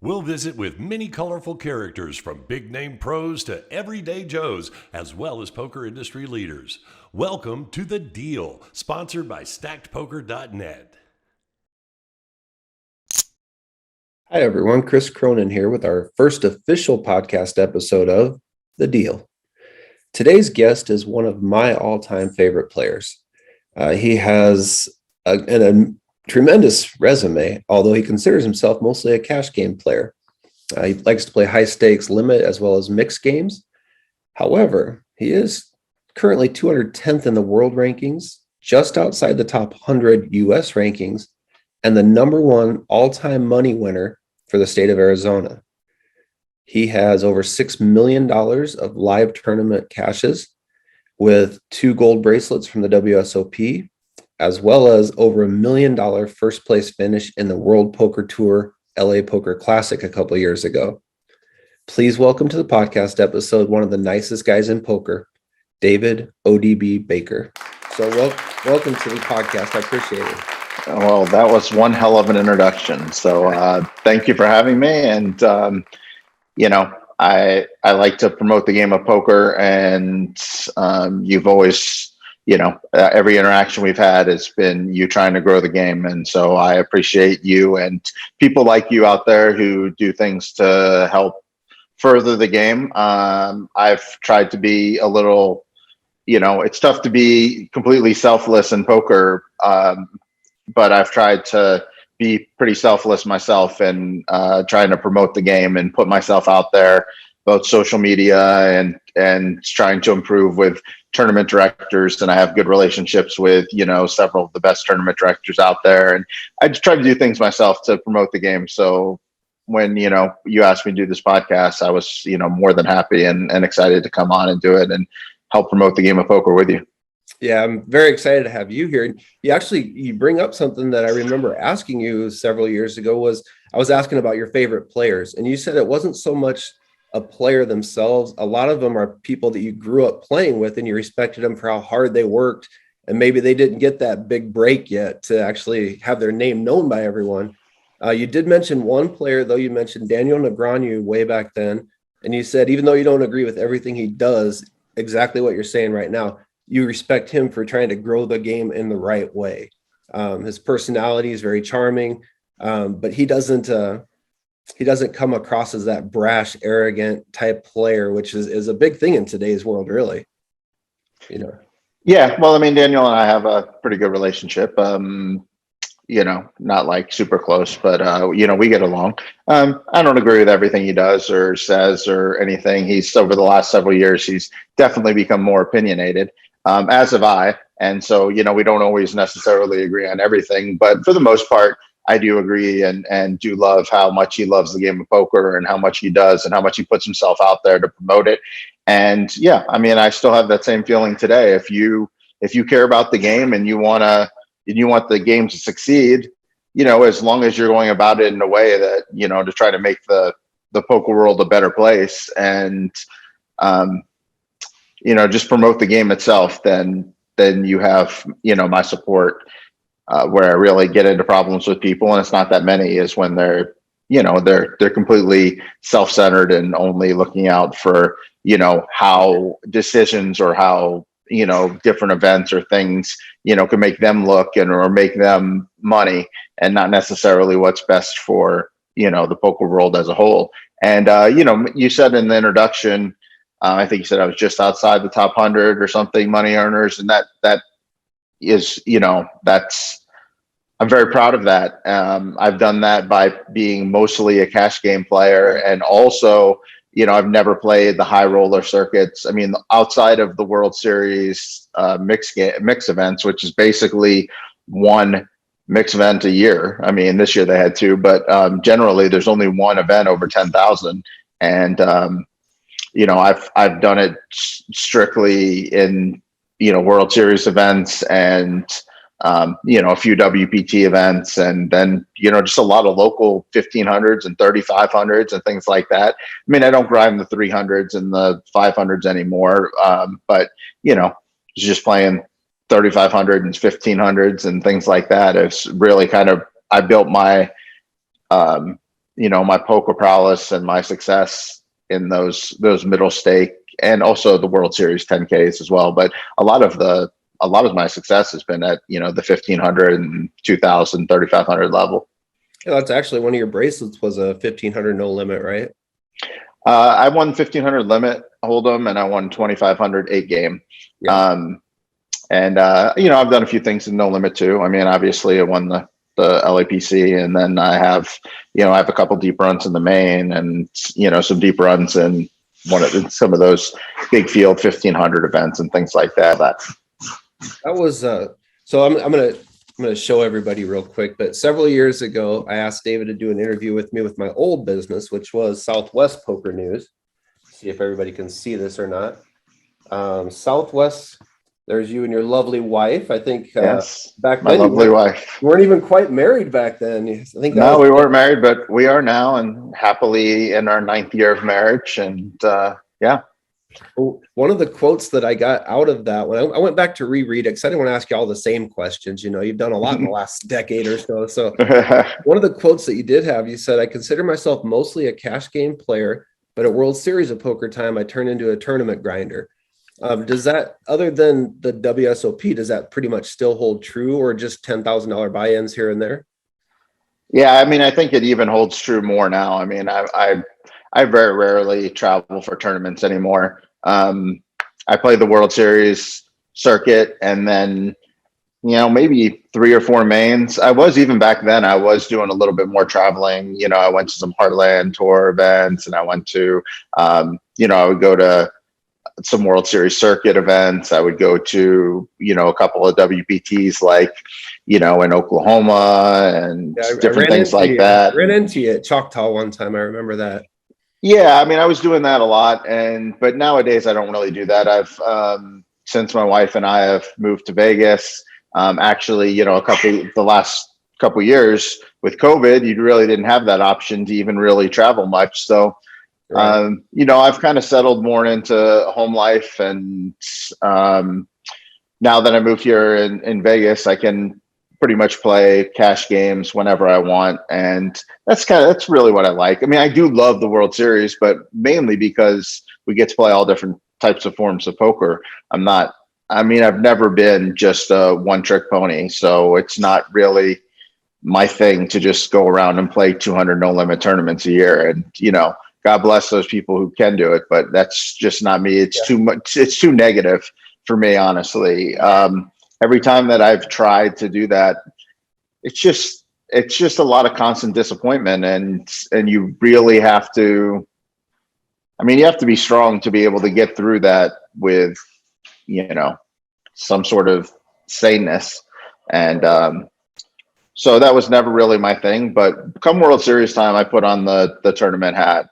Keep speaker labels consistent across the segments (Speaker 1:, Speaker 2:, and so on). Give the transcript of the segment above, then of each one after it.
Speaker 1: We'll visit with many colorful characters from big-name pros to everyday Joes, as well as poker industry leaders. Welcome to The Deal, sponsored by StackedPoker.net.
Speaker 2: Hi, everyone. Chris Cronin here with our first official podcast episode of The Deal. Today's guest is one of my all-time favorite players. He has a tremendous resume, although he considers himself mostly a cash game player. He likes to play high-stakes limit as well as mixed games. However, he is currently 210th in the world rankings, just outside the top 100 U.S. rankings, and the number one all-time money winner for the state of Arizona. He has over $6 million of live tournament cashes with 2 gold bracelets from the WSOP, as well as over $1 million first place finish in the World Poker Tour LA Poker Classic a couple of years ago. Please welcome to the podcast episode one of the nicest guys in poker, David ODB Baker. So welcome to the podcast. I appreciate it.
Speaker 3: Well, that was one hell of an introduction. So thank you for having me. And, I like to promote the game of poker, and you've always, every interaction we've had has been you trying to grow the game. And so I appreciate you and people like you out there who do things to help further the game. I've tried to be a little, it's tough to be completely selfless in poker. But I've tried to be pretty selfless myself and trying to promote the game and put myself out there, both social media and trying to improve with tournament directors. And I have good relationships with, several of the best tournament directors out there. And I just try to do things myself to promote the game. So when, you asked me to do this podcast, I was, more than happy and excited to come on and do it and help promote the game of poker with you.
Speaker 2: Yeah, I'm very excited to have you here. You bring up something that I remember asking you several years ago. Was I was asking about your favorite players, and you said it wasn't so much a player themselves. A lot of them are people that you grew up playing with, and you respected them for how hard they worked, and maybe they didn't get that big break yet to actually have their name known by everyone. You did mention one player, though. You mentioned Daniel Negreanu way back then, and you said even though you don't agree with everything he does, exactly what you're saying right now, you respect him for trying to grow the game in the right way. His personality is very charming, but he doesn't come across as that brash, arrogant type player, which is a big thing in today's world, really.
Speaker 3: Yeah, well, Daniel and I have a pretty good relationship. Not like super close, but we get along. I don't agree with everything he does or says or anything. He's over the last several years, he's definitely become more opinionated. As have I. And so, we don't always necessarily agree on everything, but for the most part, I do agree and do love how much he loves the game of poker and how much he does and how much he puts himself out there to promote it. And yeah, I still have that same feeling today. If you care about the game and you want the game to succeed, as long as you're going about it in a way that, to try to make the poker world a better place and, just promote the game itself, then you have, my support. Where I really get into problems with people, and it's not that many, is when they're completely self-centered and only looking out for, how decisions or how, different events or things, can make them look or make them money, and not necessarily what's best for, the poker world as a whole. And, you said in the introduction, I think you said I was just outside the top 100 or something money earners. And that is, I'm very proud of that. I've done that by being mostly a cash game player. And also, I've never played the high roller circuits. Outside of the World Series mix events, which is basically one mix event a year. This year they had 2, but generally there's only one event over 10,000. And, I've done it strictly in, World Series events and, a few WPT events, and then, just a lot of local 1500s and 3500s and things like that. I don't grind the 300s and the 500s anymore. But, just playing 3500 and 1500s and things like that. It's really I built my my poker prowess and my success in those middle stake, and also the World Series 10Ks as well. But a lot of my success has been at, the 1,500 and 2,000, 3,500 level.
Speaker 2: Yeah, that's actually one of your bracelets was a 1,500 no limit, right?
Speaker 3: I won 1,500 limit hold'em, and I won 2,500 8 game.
Speaker 2: Yeah.
Speaker 3: I've done a few things in no limit too. I mean, obviously I won the LAPC, and then I have a couple deep runs in the main, and some deep runs in some of those big field 1,500 events and things like that.
Speaker 2: That was so I'm gonna show everybody real quick, but several years ago I asked David to do an interview with me with my old business, which was Southwest Poker News. See if everybody can see this or not. Southwest, there's you and your lovely wife. I think
Speaker 3: yes,
Speaker 2: back
Speaker 3: my
Speaker 2: then
Speaker 3: lovely wife.
Speaker 2: You weren't even quite married back then. I think
Speaker 3: no, we weren't married, but we are now, and happily in our 9th year of marriage. And yeah.
Speaker 2: One of the quotes that I got out of that, when I went back to reread it, because I didn't want to ask you all the same questions. You've done a lot in the last decade or so. So one of the quotes that you did have, you said, "I consider myself mostly a cash game player, but at World Series of Poker Time, I turn into a tournament grinder." Does that, other than the WSOP, does that pretty much still hold true, or just $10,000 buy-ins here and there?
Speaker 3: Yeah, I mean, I think it even holds true more now. I mean, I very rarely travel for tournaments anymore. I play the World Series circuit, and then, maybe 3 or 4 mains. I was, even back then, I was doing a little bit more traveling. I went to some Heartland Tour events, and I went to, I would go to some World Series circuit events. I would go to, a couple of WPTs, like, in Oklahoma, and different things like that.
Speaker 2: I ran into you at Choctaw one time. I remember that.
Speaker 3: Yeah, I mean, I was doing that a lot, but nowadays I don't really do that. I've since my wife and I have moved to Vegas. Actually, the last couple years with COVID, you really didn't have that option to even really travel much. So, right. I've kind of settled more into home life, and now that I moved here in Vegas, I can pretty much play cash games whenever I want. And that's really what I like. I mean, I do love the World Series, but mainly because we get to play all different types of forms of poker. I've never been just a one-trick pony, so it's not really my thing to just go around and play 200 no-limit tournaments a year. And, God bless those people who can do it, but that's just not me. It's too much. It's too negative for me, honestly. Every time that I've tried to do that, it's just a lot of constant disappointment, and you really have to. I mean, you have to be strong to be able to get through that with, some sort of saneness. And so that was never really my thing. But come World Series time, I put on the tournament hat.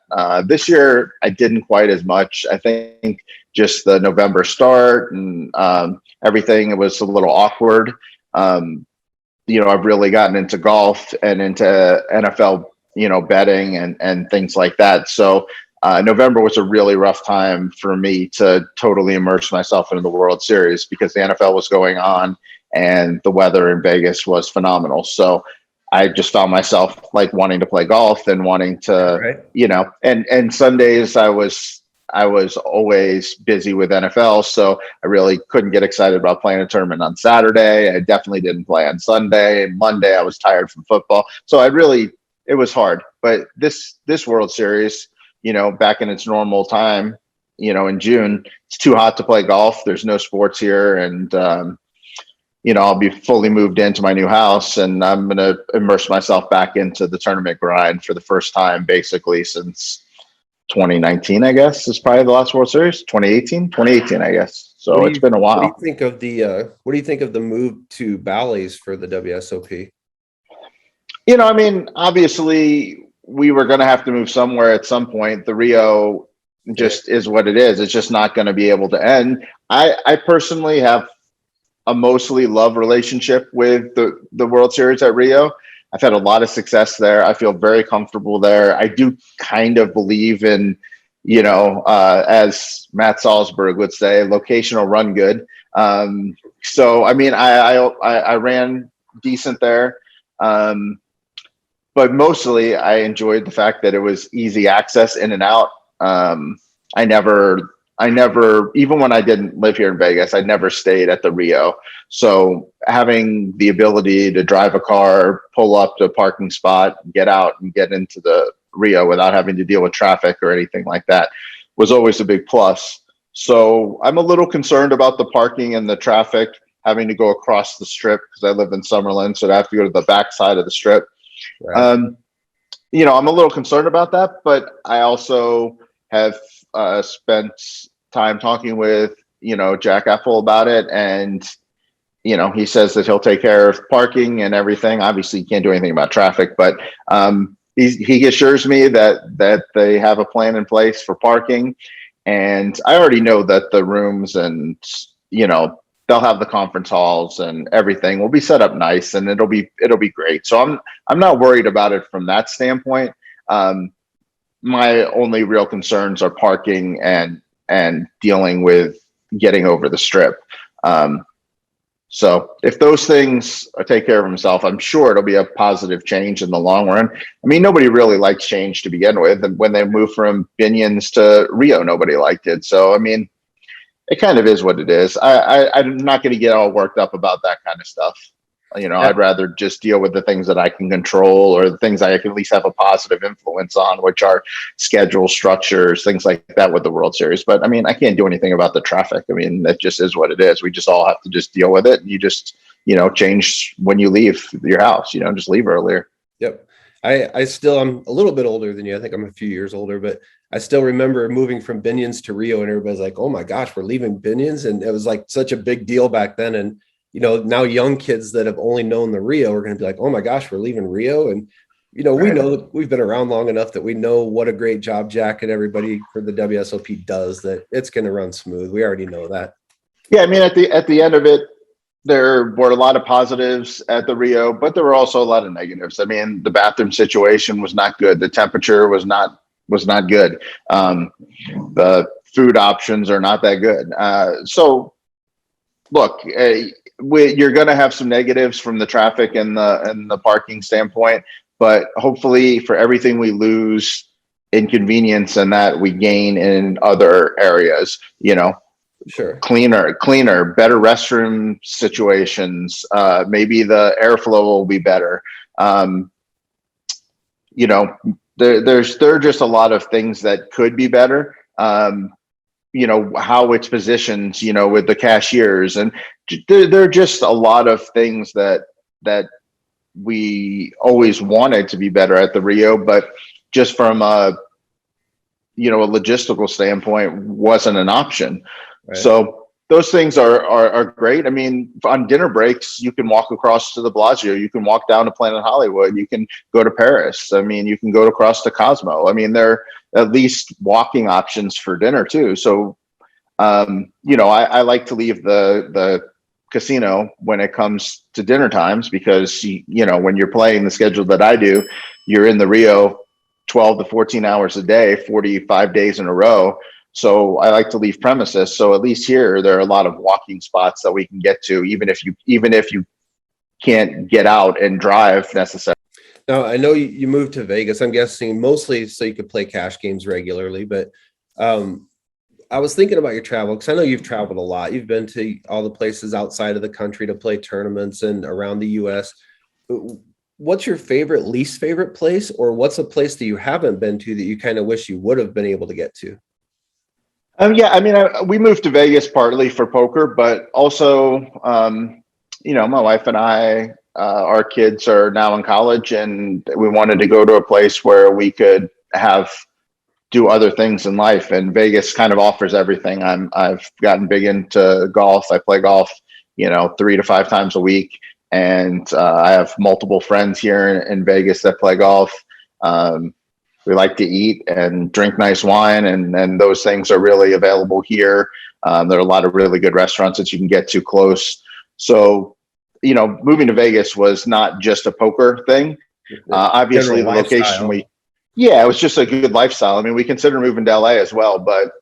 Speaker 3: This year, I didn't quite as much. I think just the November start and everything, it was a little awkward. I've really gotten into golf and into NFL, betting and things like that. So November was a really rough time for me to totally immerse myself into the World Series, because the NFL was going on and the weather in Vegas was phenomenal. So I just found myself like wanting to play golf and wanting to, and Sundays I was always busy with NFL. So I really couldn't get excited about playing a tournament on Saturday. I definitely didn't play on Sunday. And Monday I was tired from football. So it was hard. But this World Series, back in its normal time, in June, it's too hot to play golf. There's no sports here. And, I'll be fully moved into my new house, and I'm going to immerse myself back into the tournament grind for the first time, basically, since 2019, I guess, is probably the last World Series. 2018, I guess. So it's been a while.
Speaker 2: What do you think of the move to Ballys for the WSOP?
Speaker 3: Obviously we were going to have to move somewhere at some point. The Rio just is what it is. It's just not going to be able to end. I personally have a mostly love relationship with the World Series at Rio. I've had a lot of success there. I feel very comfortable there. I do kind of believe in, as Matt Salzberg would say, locational run good. So, I ran decent there. but mostly I enjoyed the fact that it was easy access in and out. I never, even when I didn't live here in Vegas, I never stayed at the Rio. So having the ability to drive a car, pull up to a parking spot, get out and get into the Rio without having to deal with traffic or anything like that was always a big plus. So I'm a little concerned about the parking and the traffic having to go across the strip because I live in Summerlin, so I have to go to the back side of the strip.
Speaker 2: Right.
Speaker 3: I'm a little concerned about that, but I also have spent time talking with, Jack Effel about it. And, he says that he'll take care of parking and everything. Obviously, you can't do anything about traffic, but he assures me that they have a plan in place for parking. And I already know that the rooms and, they'll have the conference halls and everything will be set up nice and it'll be great. So I'm not worried about it from that standpoint. My only real concerns are parking and dealing with getting over the strip. So if those things take care of themselves, I'm sure it'll be a positive change in the long run. I mean, nobody really likes change to begin with. And when they moved from Binions to Rio, nobody liked it. So, I mean, it kind of is what it is. I'm not going to get all worked up about that kind of stuff. I'd rather just deal with the things that I can control or the things I can at least have a positive influence on, which are schedule structures, things like that with the World Series. But I mean, I can't do anything about the traffic. I mean, that just is what it is. We just all have to just deal with it. You just, change when you leave your house, just leave earlier.
Speaker 2: Yep. I'm a little bit older than you. I think I'm a few years older, but I still remember moving from Binions to Rio and everybody's like, oh my gosh, we're leaving Binions. And it was like such a big deal back then. And, now young kids that have only known the Rio are going to be like, oh my gosh, we're leaving Rio. And, we know that we've been around long enough that we know what a great job Jack and everybody for the WSOP does, that it's going to run smooth. We already know that.
Speaker 3: Yeah. I mean, at the end of it, there were a lot of positives at the Rio, but there were also a lot of negatives. I mean, the bathroom situation was not good. The temperature was not good. The food options are not that good. So look, you're going to have some negatives from the traffic and the parking standpoint, but hopefully for everything we lose in convenience and that we gain in other areas,
Speaker 2: Sure.
Speaker 3: Cleaner, better restroom situations. Maybe the airflow will be better. There are just a lot of things that could be better. How it's positioned, with the cashiers, and there are just a lot of things that we always wanted to be better at the Rio, but just from a logistical standpoint wasn't an option. Right. So those things are great. I mean, on dinner breaks, you can walk across to the Bellagio, you can walk down to Planet Hollywood, you can go to Paris. I mean, you can go across to Cosmo. I mean, there are at least walking options for dinner too. So, I like to leave the casino when it comes to dinner times because, when you're playing the schedule that I do, you're in the Rio 12 to 14 hours a day, 45 days in a row. So I like to leave premises. So at least here, there are a lot of walking spots that we can get to, even if you can't get out and drive necessarily.
Speaker 2: Now, I know you moved to Vegas, I'm guessing mostly so you could play cash games regularly, but I was thinking about your travel because I know you've traveled a lot. You've been to all the places outside of the country to play tournaments and around the U.S. What's your least favorite place, or what's a place that you haven't been to that you kind of wish you would have been able to get to?
Speaker 3: Yeah, I mean, we moved to Vegas partly for poker, but also, my wife and I, our kids are now in college, and we wanted to go to a place where we could do other things in life. And Vegas kind of offers everything. I've gotten big into golf. I play golf, 3 to 5 times a week, and I have multiple friends here in Vegas that play golf. We like to eat and drink nice wine, and those things are really available here. There are a lot of really good restaurants that you can get to close. So, moving to Vegas was not just a poker thing. Obviously, the location it was just a good lifestyle. I mean, we consider moving to LA as well, but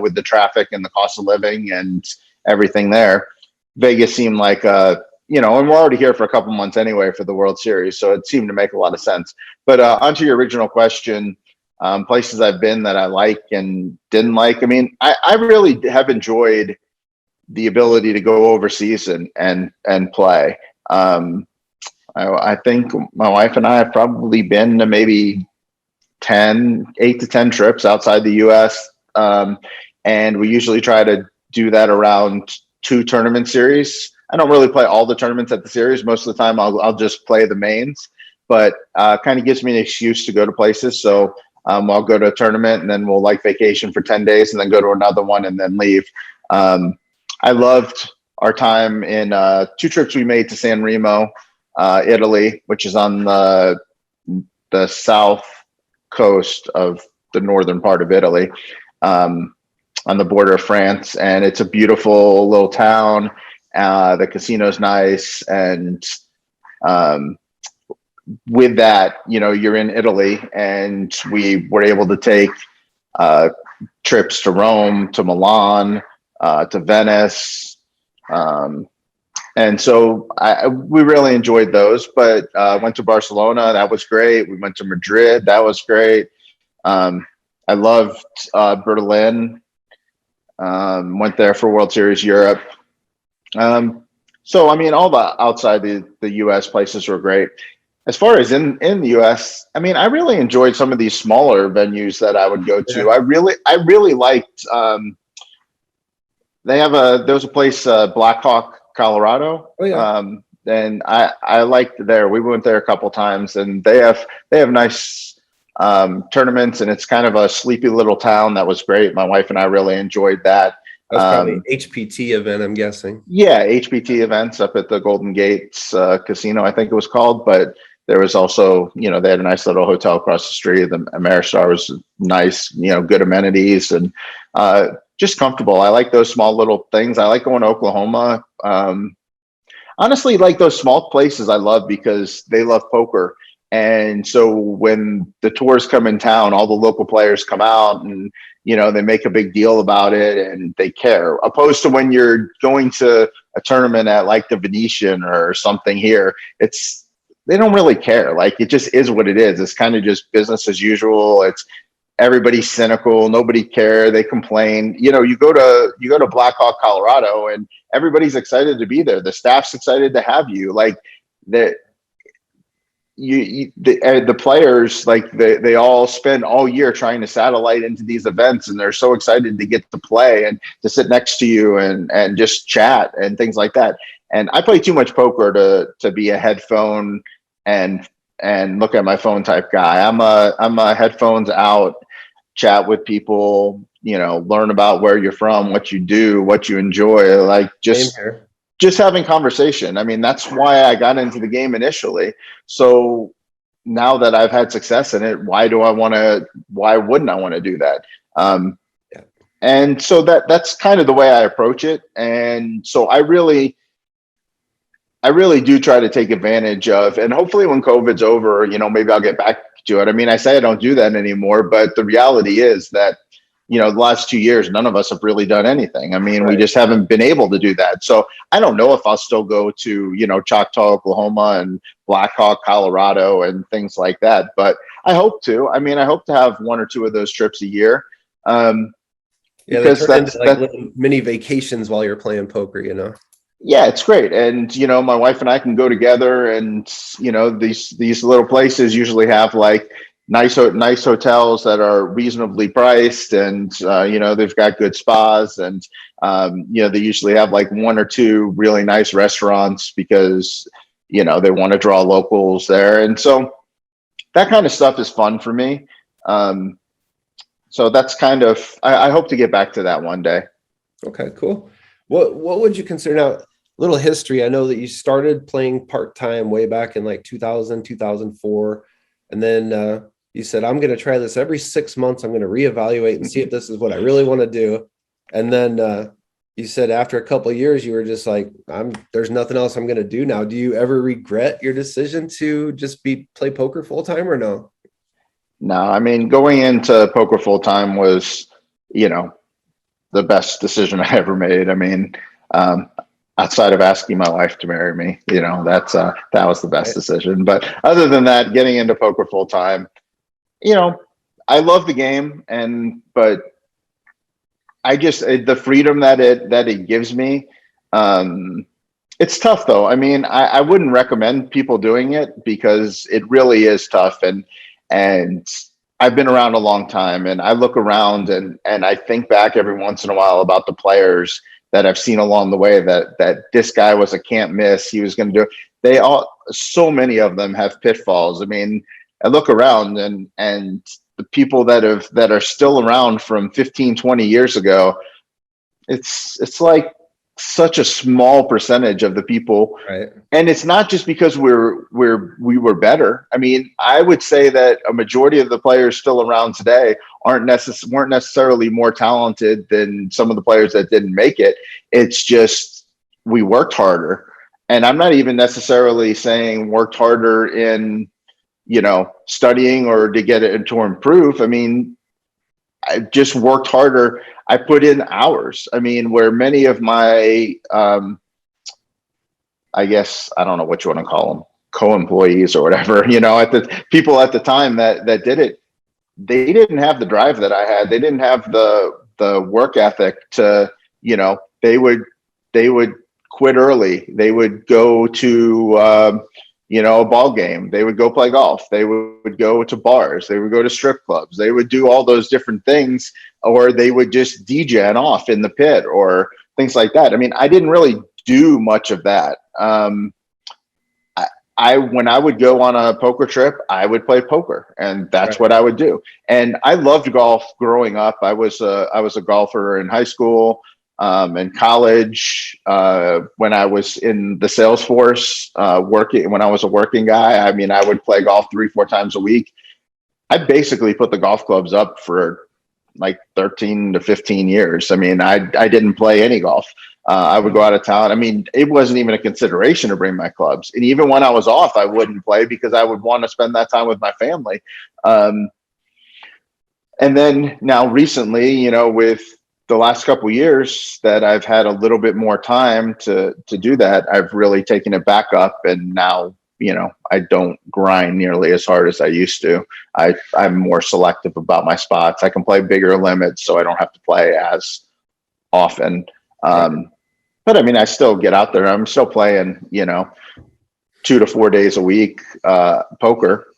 Speaker 3: with the traffic and the cost of living and everything there, Vegas seemed like a and we're already here for a couple months anyway for the World Series, so it seemed to make a lot of sense. But onto your original question, places I've been that I like and didn't like. I mean, I really have enjoyed the ability to go overseas and play. I think my wife and I have probably been to maybe 8 to 10 trips outside the U.S. And we usually try to do that around 2 tournament series. I don't really play all the tournaments at the series. Most of the time I'll just play the mains, but kind of gives me an excuse to go to places. So I'll go to a tournament and then we'll vacation for 10 days and then go to another one and then leave. I loved our time in 2 trips we made to San Remo, Italy, which is on the south coast of the northern part of Italy, on the border of France. And it's a beautiful little town. The casino's nice. And with that, you're in Italy, and we were able to take trips to Rome, to Milan, to Venice. And so we really enjoyed those, but went to Barcelona. That was great. We went to Madrid. That was great. I loved Berlin. Went there for World Series Europe. So, I mean, all the outside the U.S. places were great. As far as in the U.S., I mean, I really enjoyed some of these smaller venues that I would go to.
Speaker 2: Yeah.
Speaker 3: I really liked. There was a place, Black Hawk, Colorado.
Speaker 2: Oh, yeah.
Speaker 3: And I liked there. We went there a couple times, and they have nice tournaments, and it's kind of a sleepy little town that was great. My wife and I really enjoyed that.
Speaker 2: That's probably an HPT event, I'm guessing.
Speaker 3: Yeah, HPT events up at the Golden Gates Casino, I think it was called. But there was also, they had a nice little hotel across the street. The Ameristar was nice, good amenities and just comfortable. I like those small little things. I like going to Oklahoma. Honestly, like those small places I love because they love poker. And so when the tours come in town, all the local players come out and, they make a big deal about it and they care, opposed to when you're going to a tournament at like the Venetian or something here, they don't really care. Like, it just is what it is. It's kind of just business as usual. It's everybody's cynical. Nobody care. They complain. You go to Black Hawk, Colorado, and everybody's excited to be there. The staff's excited to have you. Like the players, like they all spend all year trying to satellite into these events, and they're so excited to get to play and to sit next to you and just chat and things like that. And I play too much poker to be a headphone and look at my phone type guy. I'm a headphones out, chat with people, learn about where you're from, what you do, what you enjoy, like just having conversation. I mean, that's why I got into the game initially. So now that I've had success in it, why wouldn't I want to do that? And so that's kind of the way I approach it. And so I really do try to take advantage of, and hopefully when COVID's over, maybe I'll get back to it. I mean, I say I don't do that anymore, but the reality is that, the last 2 years, none of us have really done anything. I mean, right. We just haven't been able to do that. So I don't know if I'll still go to, Choctaw, Oklahoma and Black Hawk, Colorado and things like that. But I hope to. I mean, I hope to have 1 or 2 of those trips a year.
Speaker 2: Because that's like little mini vacations while you're playing poker,
Speaker 3: Yeah, it's great. And, my wife and I can go together and, these little places usually have like nice hotels that are reasonably priced and, they've got good spas and, they usually have like 1 or 2 really nice restaurants because, they want to draw locals there. And so that kind of stuff is fun for me. So that's kind of, I hope to get back to that one day.
Speaker 2: Okay, cool. What would you consider now? Little history. I know that you started playing part-time way back in like 2000, 2004. And then you said, I'm going to try this every 6 months. I'm going to reevaluate and see if this is what I really want to do. And then you said after a couple of years, you were just like, there's nothing else I'm going to do now. Do you ever regret your decision to just play poker full-time or no?
Speaker 3: No, I mean, going into poker full-time was, the best decision I ever made. I mean, outside of asking my wife to marry me. That was the best decision. But other than that, getting into poker full time, I love the game, but I just the freedom that it gives me. It's tough though. I mean, I wouldn't recommend people doing it because it really is tough, and I've been around a long time, and I look around and I think back every once in a while about the players that I've seen along the way that this guy was a can't miss. He was going to do it. So many of them have pitfalls. I mean, I look around and the people that are still around from 15, 20 years ago, it's like such a small percentage of the people.
Speaker 2: Right.
Speaker 3: And it's not just because we were better. I mean, I would say that a majority of the players still around today weren't necessarily more talented than some of the players that didn't make it. It's just we worked harder. And I'm not even necessarily saying worked harder in, studying or to get it to improve. I mean, I just worked harder. I put in hours. I mean, where many of my, I guess, I don't know what you want to call them, co-employees or whatever, at the people at the time that did it, they didn't have the drive that I had. They didn't have the work ethic to, they would quit early. They would go to, a ball game. They would go play golf. They would go to bars. They would go to strip clubs. They would do all those different things, or they would just DJ off in the pit or things like that. I mean, I didn't really do much of that. When I would go on a poker trip, I would play poker, and that's what I would do. And I loved golf growing up. I was a golfer in high school, in college, when I was in the sales force, when I was a working guy. I mean, I would play golf 3-4 times a week. I basically put the golf clubs up for like 13 to 15 years. I mean, I didn't play any golf. I would go out of town. I mean, it wasn't even a consideration to bring my clubs. And even when I was off, I wouldn't play because I would want to spend that time with my family. And then now recently, with the last couple of years that I've had a little bit more time to do that, I've really taken it back up. And now, I don't grind nearly as hard as I used to. I'm more selective about my spots. I can play bigger limits, so I don't have to play as often. But I mean, I still get out there. I'm still playing, 2 to 4 days a week, poker.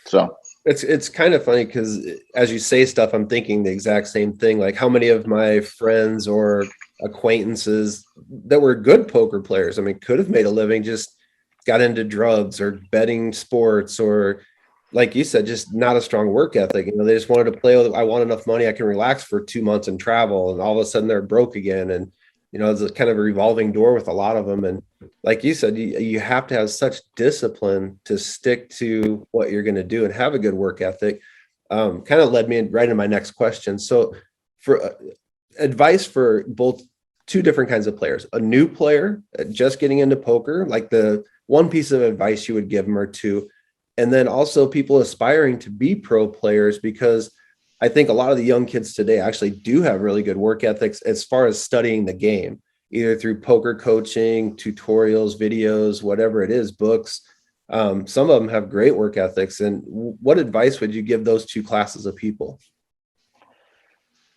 Speaker 3: So
Speaker 2: it's kind of funny because as you say stuff, I'm thinking the exact same thing. Like how many of my friends or acquaintances that were good poker players, I mean, could have made a living, just got into drugs or betting sports, or like you said, just not a strong work ethic. They just wanted to play. I want enough money I can relax for 2 months and travel, and all of a sudden they're broke again. And it's a kind of a revolving door with a lot of them. And like you said, you have to have such discipline to stick to what you're going to do and have a good work ethic. Kind of led me right into my next question. So for advice for both two different kinds of players, a new player just getting into poker, like the one piece of advice you would give them or two, and then also people aspiring to be pro players, because I think a lot of the young kids today actually do have really good work ethics as far as studying the game, either through poker coaching, tutorials, videos, whatever it is, books. Some of them have great work ethics. And what advice would you give those two classes of people?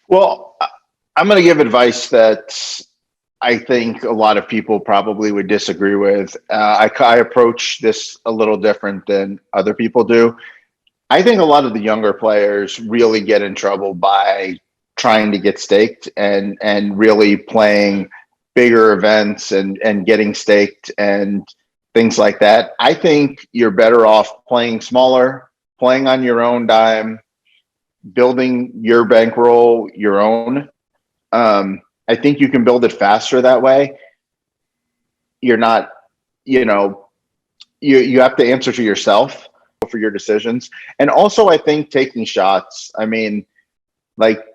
Speaker 3: Well, I'm going to give advice that I think a lot of people probably would disagree with. I approach this a little different than other people do. I think a lot of the younger players really get in trouble by trying to get staked and really playing bigger events and getting staked and things like that. I think you're better off playing smaller, playing on your own dime, building your bankroll your own. I think you can build it faster that way. You're not, you have to answer to yourself for your decisions. And also I think taking shots. I mean, like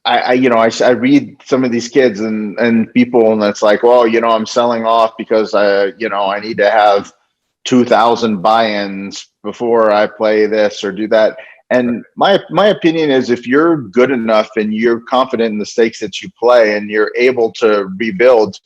Speaker 3: I read some of these kids and people, and it's like, well, I'm selling off because I need to have 2,000 buy-ins before I play this or do that. And my opinion is, if you're good enough and you're confident in the stakes that you play and you're able to rebuild,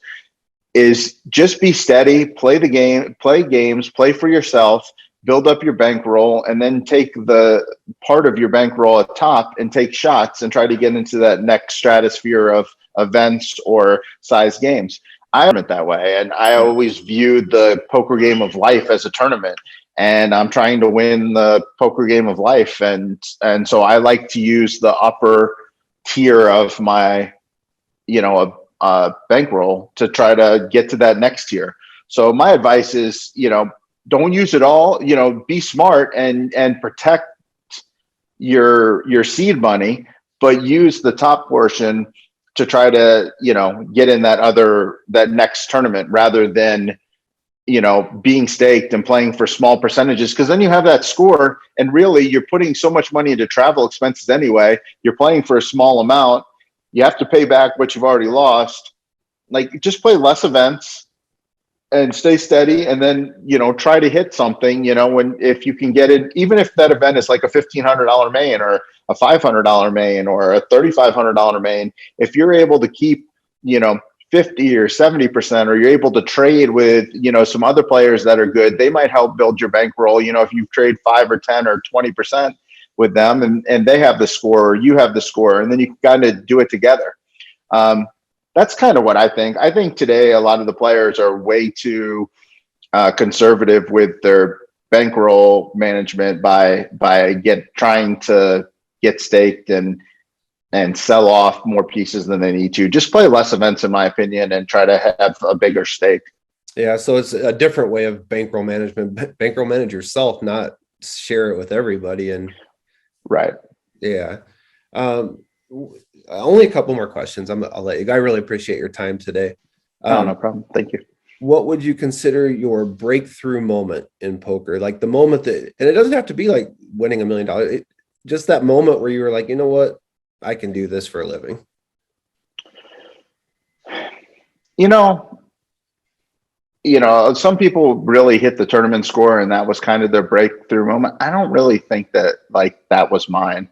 Speaker 3: is just be steady, play the game, play games, play for yourself, build up your bankroll, and then take the part of your bankroll at top and take shots and try to get into that next stratosphere of events or size games. I'm it that way, and I always viewed the poker game of life as a tournament, and I'm trying to win the poker game of life, and so I like to use the upper tier of my, bankroll to try to get to that next tier. So my advice is, don't use it all. Be smart and protect your seed money, but use the top portion to try to, get in that next tournament, rather than, being staked and playing for small percentages. Because then you have that score, and really you're putting so much money into travel expenses anyway. You're playing for a small amount. You have to pay back what you've already lost. Like, just play less events and stay steady, and then, try to hit something, if you can get it, even if that event is like a $1,500 main or a $500 main or a $3,500 main, if you're able to keep, 50 or 70%, or you're able to trade with, some other players that are good, they might help build your bankroll. If you trade 5 or 10 or 20% with them, and they have the score, or you have the score, and then you kind of do it together. That's kind of what I think. I think today a lot of the players are way too conservative with their bankroll management by trying to get staked and sell off more pieces than they need to. Just play less events, in my opinion, and try to have a bigger stake.
Speaker 2: Yeah, so it's a different way of bankroll management. Bankroll manage yourself, not share it with everybody. And
Speaker 3: right.
Speaker 2: Yeah. Only a couple more questions. I'll let you. I really appreciate your time today.
Speaker 3: No problem. Thank you.
Speaker 2: What would you consider your breakthrough moment in poker? Like the moment that, and it doesn't have to be like winning $1 million. Just that moment where you were like, you know what, I can do this for a living.
Speaker 3: Some people really hit the tournament score, and that was kind of their breakthrough moment. I don't really think that was mine.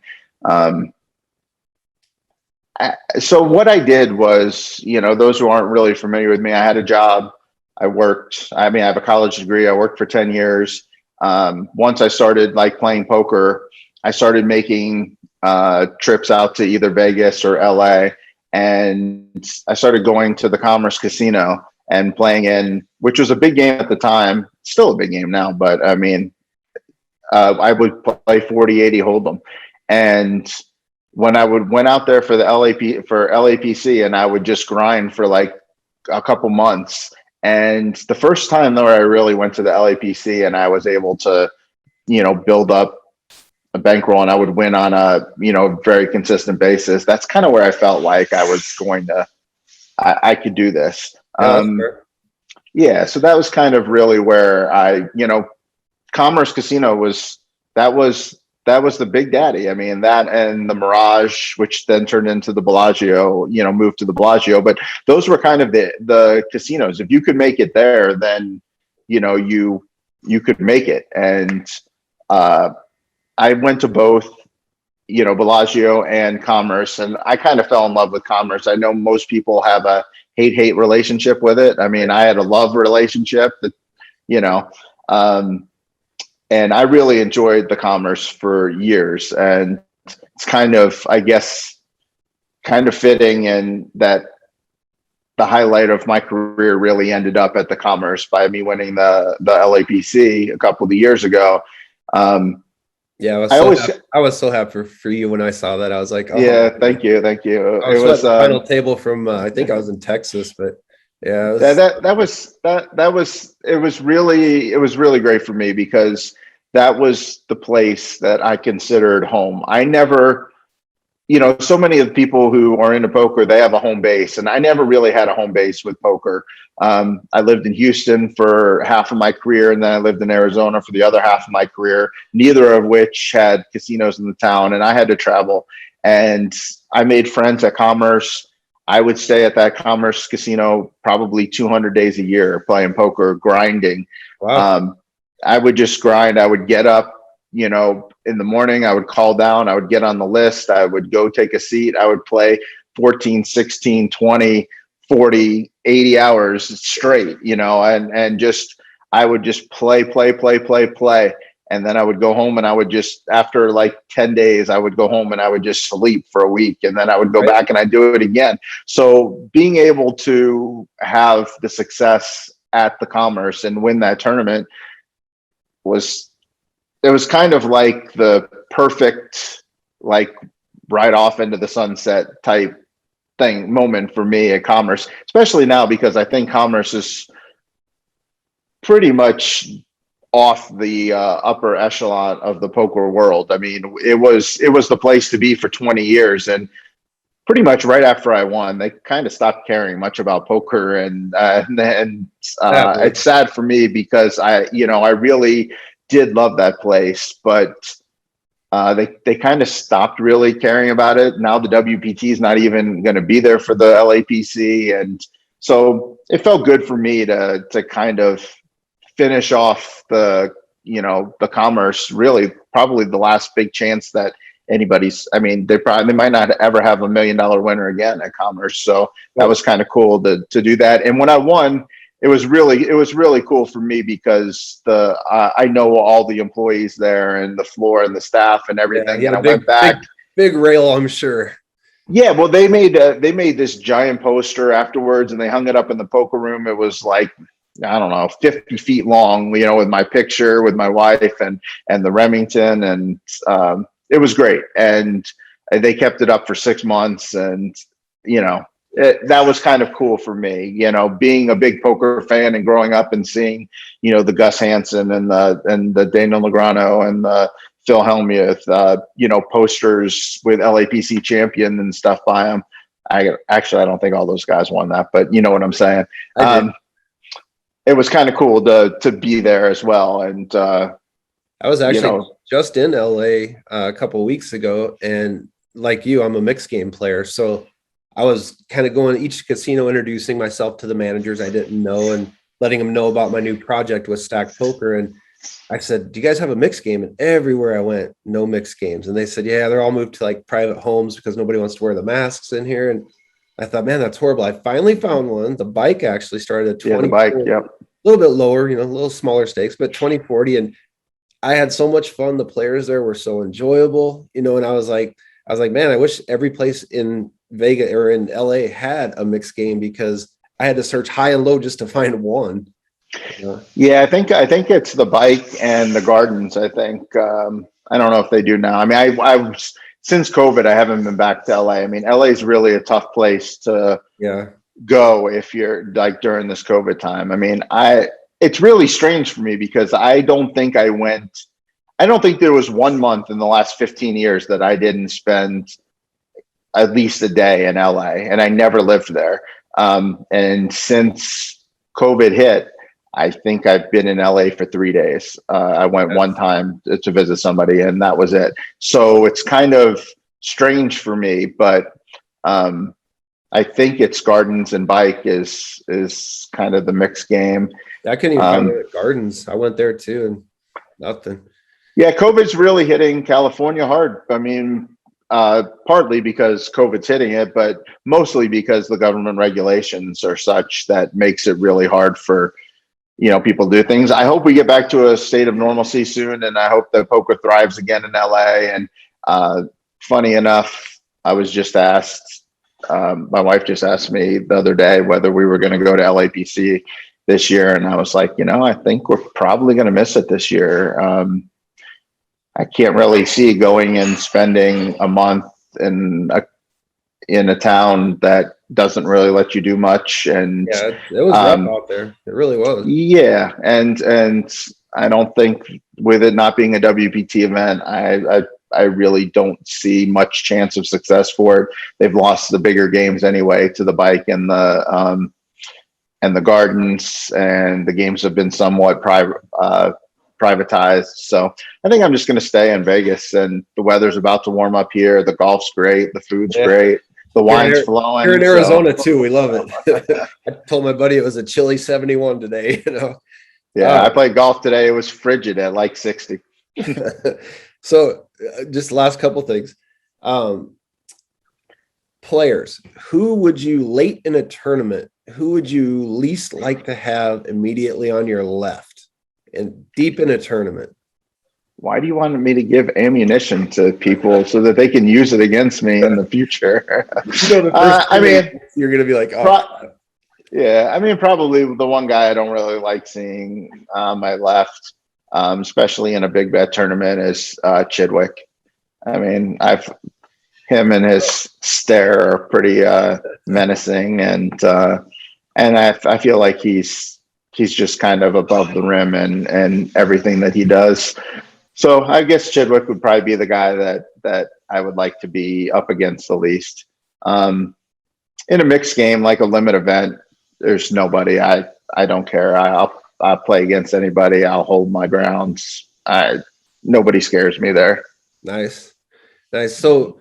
Speaker 3: So what I did was, those who aren't really familiar with me, I had a job. I have a college degree. I worked for 10 years. Once I started playing poker, I started making trips out to either Vegas or LA. And I started going to the Commerce Casino and playing in, which was a big game at the time, still a big game now, but I I would play 40-80 Hold'em. And when I went out there for the LAPC, and I would just grind for a couple months. And the first time though I really went to the LAPC and I was able to, build up a bankroll, and I would win on a, very consistent basis. That's kind of where I felt like I was I could do this. Yeah. So that was kind of really where Commerce Casino was the big daddy. I mean, that and the Mirage, which then turned into the Bellagio, moved to the Bellagio. But those were kind of the casinos. If you could make it there, then, you could make it. And I went to both, Bellagio and Commerce, and I kind of fell in love with Commerce. I know most people have a hate relationship with it. I mean, I had a love relationship that, and I really enjoyed the Commerce for years. And it's kind of, I guess, kind of fitting, and that the highlight of my career really ended up at the Commerce by me winning the LAPC a couple of years ago.
Speaker 2: Yeah, I was so happy for you when I saw that. I was like, oh,
Speaker 3: yeah, thank you.
Speaker 2: It was the final table from I think I was in Texas, but yeah, it was really great for me, because that was the place that I considered home. I never, so many of the people who are into poker, they have a home base, and I never really had a home base with poker. I lived in Houston for half of my career, and then I lived in Arizona for the other half of my career, neither of which had casinos in the town, and I had to travel. And I made friends at Commerce. I would stay at that Commerce Casino probably 200 days a year playing poker, grinding. Wow.
Speaker 3: I would just grind. I would get up, in the morning, I would call down, I would get on the list, I would go take a seat, I would play 14, 16, 20, 40, 80 hours straight, and just, I would just play. And then I would go home and I would just, after like 10 days, I would go home and I would just sleep for a week. And then I would go back and I'd do it again. So being able to have the success at the Commerce and win that tournament was kind of like the perfect, like right off into the sunset type moment for me at Commerce, especially now, because I think Commerce is pretty much off the upper echelon of the poker world. I mean, it was the place to be for 20 years, and pretty much right after I won, they kind of stopped caring much about poker, and it's sad for me because I really did love that place, but they kind of stopped really caring about it. Now the WPT is not even going to be there for the LAPC, and so it felt good for me to kind of finish off the Commerce, really probably the last big chance that anybody's. I mean, they might not ever have $1 million winner again at Commerce, so that was kind of cool to do that. And when I won, it was really cool for me because I know all the employees there and the floor and the staff and everything.
Speaker 2: Yeah,
Speaker 3: and I went back.
Speaker 2: Big rail, I'm sure.
Speaker 3: Yeah, well, they made this giant poster afterwards, and they hung it up in the poker room. It was like, I don't know, 50 feet long, with my picture with my wife and the Remington, and it was great. And they kept it up for 6 months, and that was kind of cool for me, being a big poker fan and growing up and seeing, the Gus Hansen and the Daniel Negreanu and the Phil Hellmuth, posters with LAPC champion and stuff by them. I don't think all those guys won that, but you know what I'm saying. It was kind of cool to be there as well. And
Speaker 2: I was actually just in LA a couple of weeks ago, and like you, I'm a mixed game player, so I was kind of going to each casino, introducing myself to the managers I didn't know and letting them know about my new project with Stacked Poker. And I said, "Do you guys have a mixed game?" And everywhere I went, no mixed games. And they said, "Yeah, they're all moved to like private homes because nobody wants to wear the masks in here." And I thought, man, that's horrible. I finally found one. The bike actually started at 20.
Speaker 3: Yeah, the bike, yep.
Speaker 2: A little bit lower, a little smaller stakes, but 2040. And I had so much fun. The players there were so enjoyable, and I was like, man, I wish every place in Vegas or in LA had a mixed game, because I had to search high and low just to find one.
Speaker 3: Yeah, I think it's the bike and the gardens. I think I don't know if they do now. I mean, I was, since COVID, I haven't been back to LA. I mean, LA is really a tough place to go if you're like during this COVID time. I mean, it's really strange for me because I don't think there was 1 month in the last 15 years that I didn't spend at least a day in LA, and I never lived there. And since COVID hit, I think I've been in LA for 3 days. I went one time to visit somebody, and that was it. So it's kind of strange for me, but I think it's gardens and bike is kind of the mixed game.
Speaker 2: I couldn't even find it at gardens. I went there too, and nothing.
Speaker 3: Yeah, COVID's really hitting California hard. I mean, partly because COVID's hitting it, but mostly because the government regulations are such that makes it really hard for people to do things. I hope we get back to a state of normalcy soon, and I hope that poker thrives again in LA. And funny enough, I was just asked, my wife just asked me the other day whether we were going to go to LAPC this year, and I was like, I think we're probably going to miss it this year. I can't really see going and spending a month in a town that doesn't really let you do much. And
Speaker 2: yeah, it was rough out there. It really was.
Speaker 3: Yeah, and I don't think, with it not being a WPT event, I really don't see much chance of success for it. They've lost the bigger games anyway to the bike and the gardens, and the games have been somewhat privatized. So I think I'm just going to stay in Vegas, and the weather's about to warm up here. The golf's great. The food's great. The wine's flowing.
Speaker 2: Here in Arizona too. We love it. I told my buddy it was a chilly 71 today,
Speaker 3: Yeah, I played golf today. It was frigid at like 60.
Speaker 2: So just last couple things. Players, who would you late in a tournament, who would you least like to have immediately on your left and deep in a tournament?
Speaker 3: Why do you want me to give ammunition to people so that they can use it against me in the future?
Speaker 2: The first
Speaker 3: I mean,
Speaker 2: you're going to be like, oh,
Speaker 3: yeah, I mean, probably the one guy I don't really like seeing on my left, especially in a big bet tournament, is Chidwick. I mean, him and his stare are pretty menacing, and I feel like he's just kind of above the rim and everything that he does. So I guess Chidwick would probably be the guy that I would like to be up against the least. In a mixed game like a limit event, there's nobody. I don't care. I'll play against anybody. I'll hold my grounds. Nobody scares me there.
Speaker 2: nice. So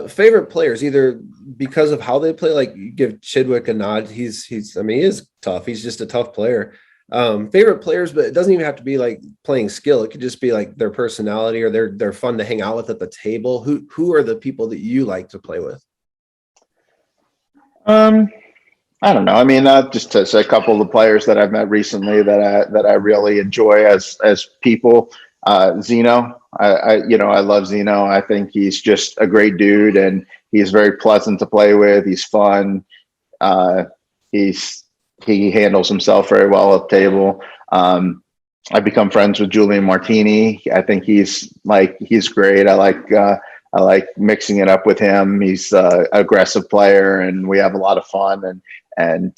Speaker 2: favorite players, either because of how they play, like you give Chidwick a nod. He's I mean, he is tough. He's just a tough player. Favorite players, but it doesn't even have to be like playing skill. It could just be like their personality, or they're fun to hang out with at the table. Who are the people that you like to play with?
Speaker 3: I don't know. I mean, just to say a couple of the players that I've met recently that I really enjoy as people. Zinno, I love Zinno. I think he's just a great dude, and he's very pleasant to play with. He's fun. Uh, he handles himself very well at the table. I've become friends with Julien Martini. I think he's great. I like mixing it up with him. He's an aggressive player, and we have a lot of fun and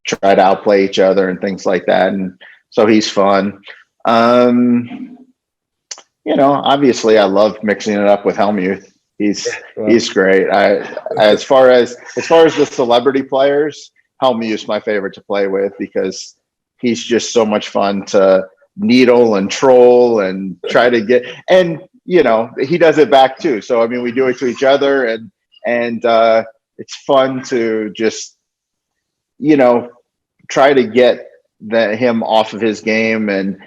Speaker 3: try to outplay each other and things like that. And so he's fun. Obviously I love mixing it up with Hellmuth. He's great. As far as the celebrity players, Hellmuth's my favorite to play with because he's just so much fun to needle and troll and try to get, and he does it back too. So I mean, we do it to each other, and it's fun to just try to get him off of his game, and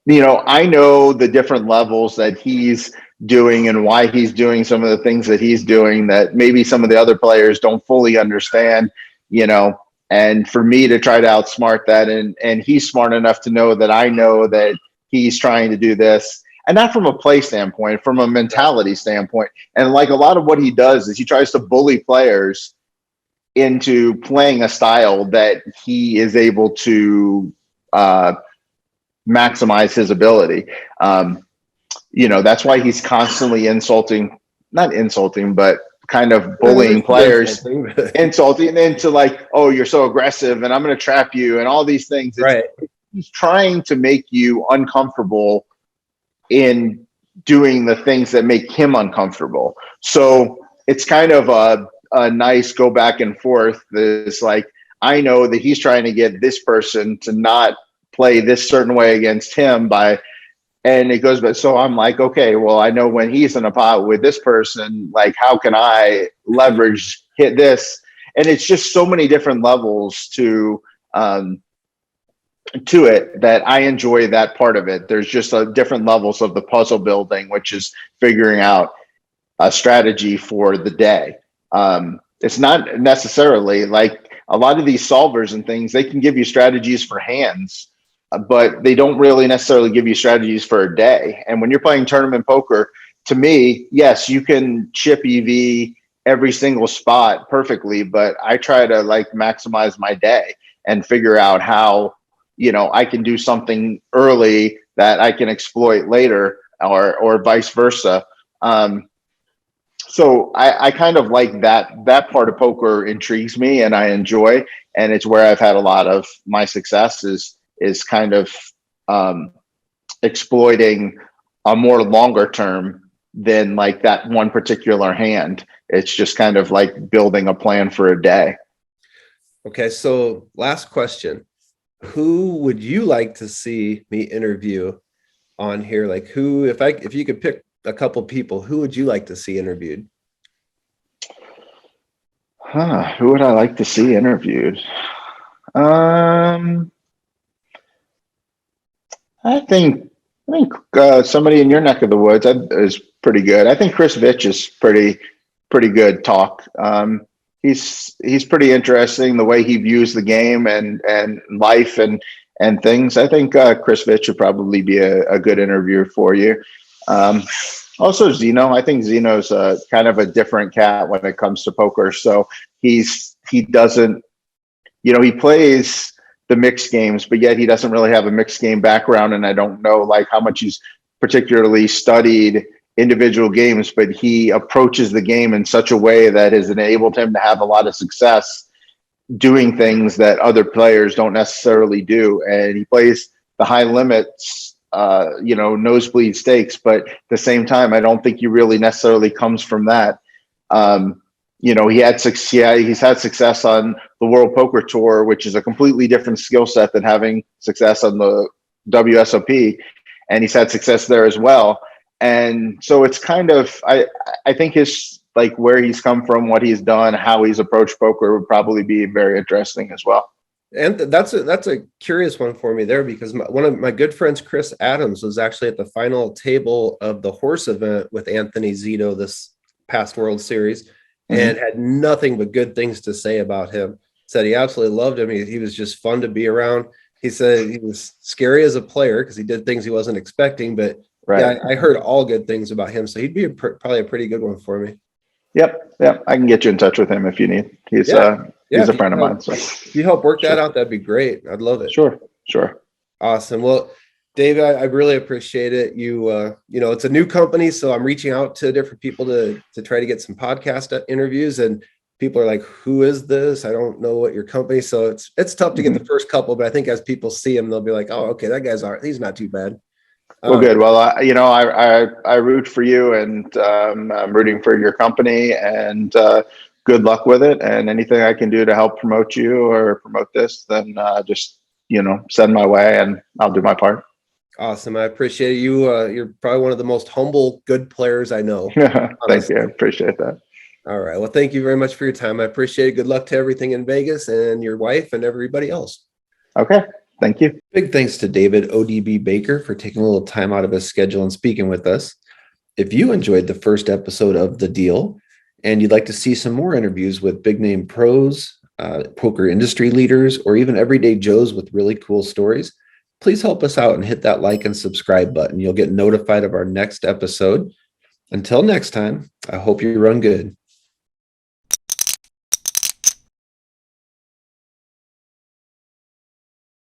Speaker 3: I know the different levels that he's doing and why he's doing some of the things that he's doing that maybe some of the other players don't fully understand, and for me to try to outsmart that, and he's smart enough to know that I know that he's trying to do this, and not from a play standpoint, from a mentality standpoint. And like a lot of what he does is he tries to bully players into playing a style that he is able to maximize his ability. That's why he's constantly not insulting, but kind of bullying players, insulting into like, oh, you're so aggressive and I'm going to trap you and all these things.
Speaker 2: Right.
Speaker 3: He's trying to make you uncomfortable in doing the things that make him uncomfortable. So it's kind of a nice go back and forth. It's like, I know that he's trying to get this person to not play this certain way against him and it goes, but so I'm like, okay, well, I know when he's in a pot with this person, like, how can I hit this? And it's just so many different levels to it that I enjoy that part of it. There's just different levels of the puzzle building, which is figuring out a strategy for the day. It's not necessarily like a lot of these solvers and things, they can give you strategies for hands, but they don't really necessarily give you strategies for a day. And when you're playing tournament poker, to me, yes, you can chip EV every single spot perfectly, but I try to like maximize my day and figure out how, I can do something early that I can exploit later, or vice versa. So I kind of like that part of poker intrigues me and I enjoy, and it's where I've had a lot of my success is kind of exploiting a more longer term than like that one particular hand. It's just kind of like building a plan for a day.
Speaker 2: Okay, so last question. Who would you like to see me interview on here? Like if you could pick a couple people, who would you like to see interviewed?
Speaker 3: Who would I like to see interviewed? I think somebody in your neck of the woods is pretty good. I think Chris Vitch is pretty good talk. He's pretty interesting the way he views the game and life and things. I think Chris Vitch would probably be a good interview for you. Also Zinno. I think Zinno's kind of a different cat when it comes to poker. So he doesn't, he plays the mixed games, but yet he doesn't really have a mixed game background. And I don't know like how much he's particularly studied individual games, but he approaches the game in such a way that has enabled him to have a lot of success doing things that other players don't necessarily do. And he plays the high limits, nosebleed stakes, but at the same time, I don't think he really necessarily comes from that. He's had success on the World Poker Tour, which is a completely different skill set than having success on the WSOP, and he's had success there as well. And so it's kind of, I think his, like where he's come from, what he's done, how he's approached poker would probably be very interesting as well.
Speaker 2: And that's a curious one for me there, because one of my good friends, Chris Adams, was actually at the final table of the horse event with Anthony Zito this past World Series, and had nothing but good things to say about him. Said he absolutely loved him. He was just fun to be around. He said he was scary as a player because he did things he wasn't expecting, but yeah, I heard all good things about him. So he'd be probably a pretty good one for me.
Speaker 3: Yep. I can get you in touch with him if you need. He's a friend of mine. So
Speaker 2: if you help work that out, that'd be great. I'd love it.
Speaker 3: Sure.
Speaker 2: Awesome. Well, Dave, I really appreciate it. It's a new company, so I'm reaching out to different people to try to get some podcast interviews, and people are like, who is this? I don't know what your company. So it's tough to get the first couple, but I think as people see him, they'll be like, oh, okay, that he's not too bad.
Speaker 3: Well, good. Well, I root for you, and I'm rooting for your company, and good luck with it. And anything I can do to help promote you or promote this, then just send my way, and I'll do my part.
Speaker 2: Awesome. I appreciate you. You're probably one of the most humble, good players I know.
Speaker 3: Thank you. I appreciate that.
Speaker 2: All right. Well, thank you very much for your time. I appreciate it. Good luck to everything in Vegas and your wife and everybody else.
Speaker 3: Okay. Thank you.
Speaker 2: Big thanks to David ODB Baker for taking a little time out of his schedule and speaking with us. If you enjoyed the first episode of The Deal and you'd like to see some more interviews with big name pros, poker industry leaders, or even everyday Joes with really cool stories, please help us out and hit that like and subscribe button. You'll get notified of our next episode. Until next time, I hope you run good.